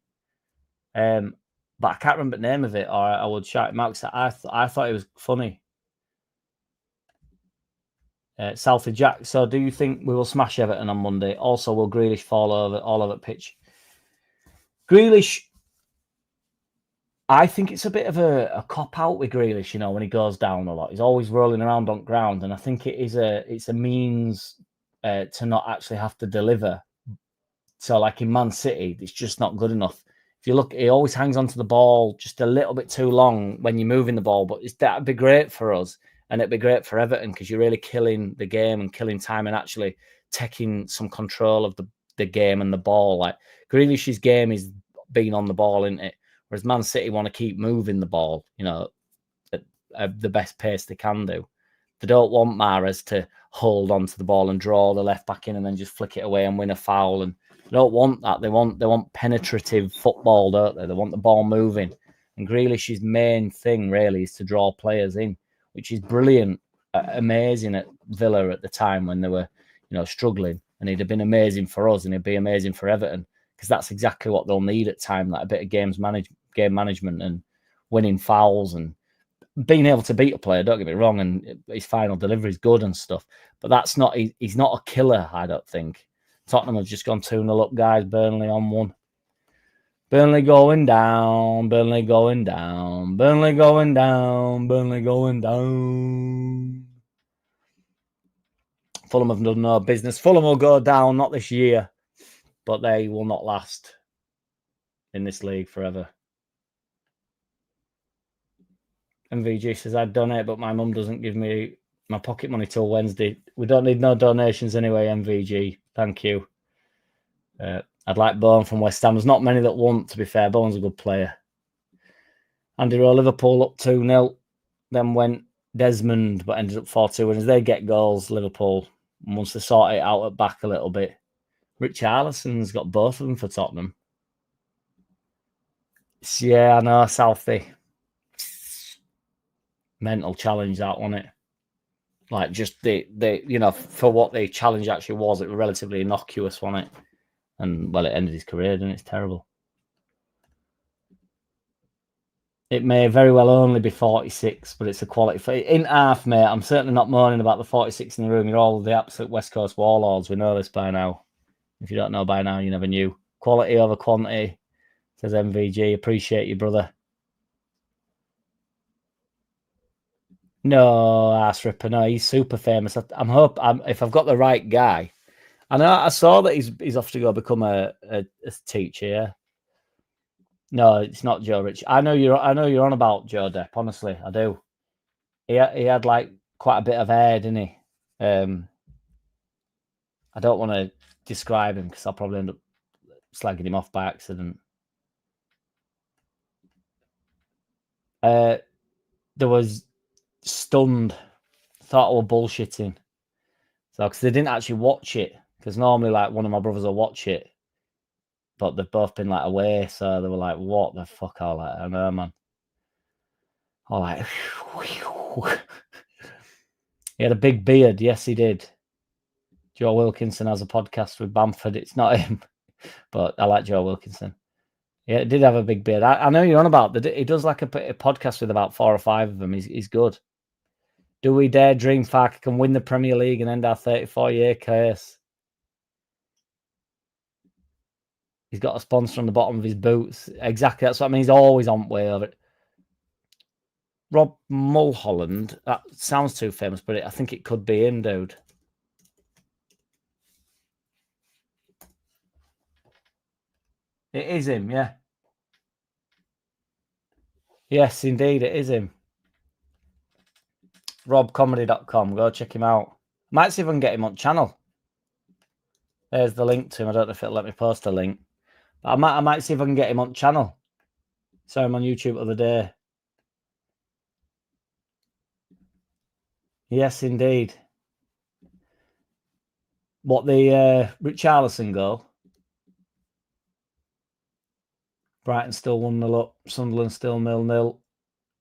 But I can't remember the name of it, or I would shout him out because I thought it was funny. Southie Jack. So, do you think we will smash Everton on Monday? Also, will Grealish fall all over pitch? Grealish, I think it's a bit of a cop out with Grealish. When he goes down a lot, he's always rolling around on ground, and I think it's a means to not actually have to deliver. So, like in Man City, it's just not good enough. If you look, he always hangs onto the ball just a little bit too long when you're moving the ball. But that'd be great for us, and it'd be great for Everton because you're really killing the game and killing time and actually taking some control of the game and the ball. Like Grealish's game is being on the ball, isn't it? Whereas Man City want to keep moving the ball, at the best pace they can do. They don't want Mahrez to hold onto the ball and draw the left back in and then just flick it away and win a foul. And they don't want that. They want penetrative football, don't they? They want the ball moving. And Grealish's main thing really is to draw players in, which is brilliant, amazing at Villa at the time when they were, struggling. And he'd have been amazing for us, and he'd be amazing for Everton because that's exactly what they'll need at time, like a bit of game management and winning fouls and being able to beat a player. Don't get me wrong, and his final delivery is good and stuff, but that's not. He's not a killer, I don't think. Tottenham have just gone 2-0 up, guys. Burnley on 1. Burnley going down. Burnley going down. Burnley going down. Burnley going down. Fulham have done no business. Fulham will go down, not this year, but they will not last in this league forever. MVG says, I'd donate, but my mum doesn't give me my pocket money till Wednesday. We don't need no donations anyway, MVG. Thank you. I'd like Bowen from West Ham. There's not many that want, to be fair. Bowen's a good player. Andy Rowe, Liverpool up 2-0. Then went Desmond, but ended up 4-2. And as they get goals, Liverpool, once they sort it out at back a little bit. Rich Arlison's got both of them for Tottenham. Yeah, I know, Southie. Mental challenge, that, wasn't it? Like, just for what the challenge actually was, it was relatively innocuous, wasn't it? And, well, it ended his career, and it's terrible. It may very well only be 46, but it's a quality. In half, mate, I'm certainly not moaning about the 46 in the room. You're all the absolute West Coast warlords. We know this by now. If you don't know by now, you never knew. Quality over quantity, says MVG. Appreciate you, brother. No, ass ripper. No, he's super famous. If I've got the right guy. I know I saw that he's off to go become a teacher. Yeah. No, it's not Joe Rich. I know you're on about Joe Depp. Honestly, I do. He had like quite a bit of hair, didn't he? I don't want to describe him because I'll probably end up slagging him off by accident. There was stunned, thought I were bullshitting. So because they didn't actually watch it, because normally like one of my brothers will watch it. but they've both been like away, so they were like, "What the fuck?" All like, I know, man. All like, he had a big beard. Yes, he did. Joe Wilkinson has a podcast with Bamford. It's not him, but I like Joe Wilkinson. Yeah, it did have a big beard. I know you're on about. He does like a podcast with about 4 or 5 of them. He's good. Do we dare dream Farke can win the Premier League and end our 34-year curse? He's got a sponsor on the bottom of his boots. Exactly. That's what I mean. He's always on way over it. Rob Mulholland. That sounds too famous, but I think it could be him, dude. It is him, yeah. Yes, indeed, it is him. RobComedy.com. Go check him out. Might see if I can get him on channel. There's the link to him. I don't know if it'll let me post a link. But I might see if I can get him on channel. Saw him on YouTube the other day. Yes, indeed. What, the Richarlison goal? Brighton still 1-0 up. Sunderland still 0-0.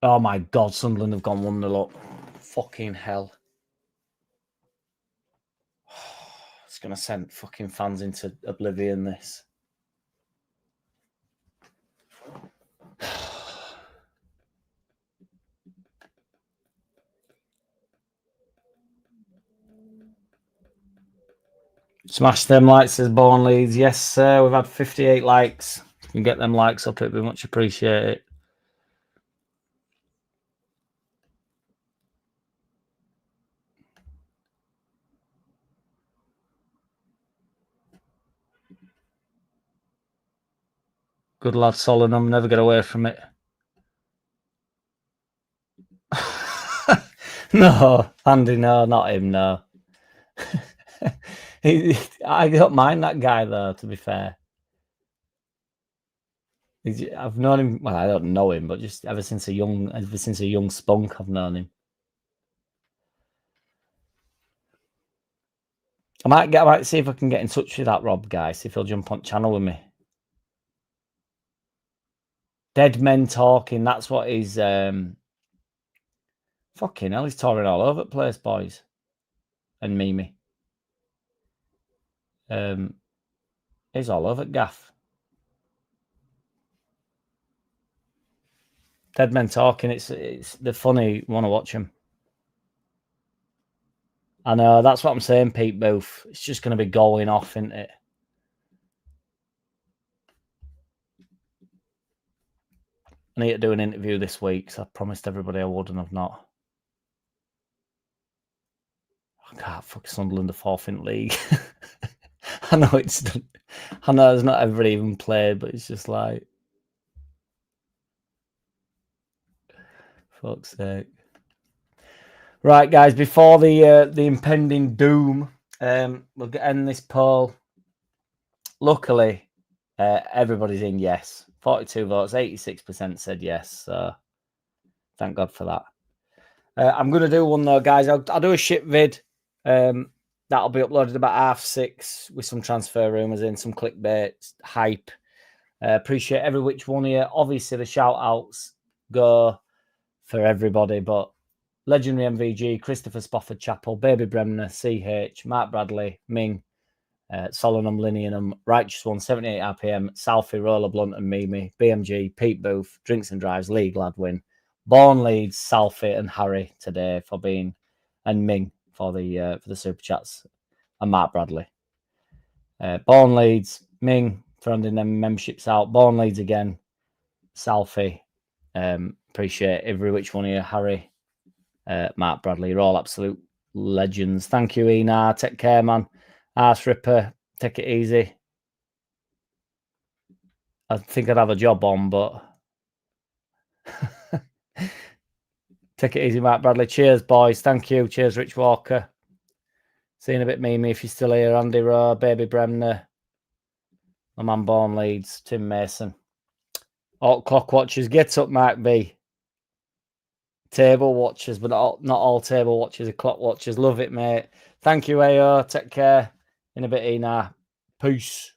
Oh my God, Sunderland have gone 1-0 up. Fucking hell. It's going to send fucking fans into oblivion, this. Smash them likes, says Born Leeds. Yes, sir. We've had 58 likes. If you can get them likes up, it'd be much appreciated. Good lad, Solanum. Never get away from it. No, Andy, no, not him, no. I don't mind that guy, though, to be fair. I've known him, well, I don't know him, but just ever since a young spunk, I've known him. I might see if I can get in touch with that Rob guy, see if he'll jump on channel with me. Dead Men Talking, that's what he's fucking hell, he's touring all over the place, boys. And Mimi. He's all over Gaff. Dead Men Talking, it's the funny, want to watch him. I know, that's what I'm saying, Pete Booth. It's just going to be going off, isn't it? I need to do an interview this week, so I promised everybody I would, and I've not. I can't fuck Sunderland, the 4th in the league. I know it's not everybody even played, but it's just like, fuck's sake. Right, guys, before the impending doom, we'll end this poll. Luckily, everybody's in yes. 42 votes, 86% said yes. So thank God for that. I'm going to do one though, guys. I'll do a shit vid. That'll be uploaded about 6:30 with some transfer rumours in, some clickbait, hype. Appreciate every which one of you. Obviously, the shout outs go for everybody, but Legendary MVG, Christopher Spofford Chapel, Baby Bremner, CH, Mark Bradley, Ming, Solanum Linianum, Righteous One, 78 RPM, Salfie, Roller Blunt and Mimi, BMG, Pete Booth, Drinks and Drives, Lee Gladwin, Born Leeds, Salfie and Harry today for being, and Ming for the super chats, and Mark Bradley. Born Leeds, Ming for handing them memberships out. Born Leeds again, Salfie. Appreciate every which one of you, Harry, Mark Bradley. You're all absolute legends. Thank you, Enar. Take care, man. Arse Ripper, take it easy. I think I'd have a job on, but take it easy, Mark Bradley. Cheers, boys. Thank you. Cheers, Rich Walker. Seeing a bit Mimi if you're still here. Andy Rowe, Baby Bremner, my man Born Leeds, Tim Mason. All clock watchers, get up, Mark B. Table watchers, but not all table watchers are clock watchers. Love it, mate. Thank you, AO. Take care. In a bit, Enar. Peace.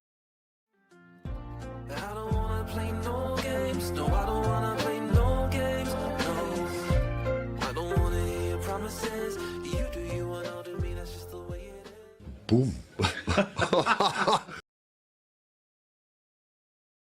boom.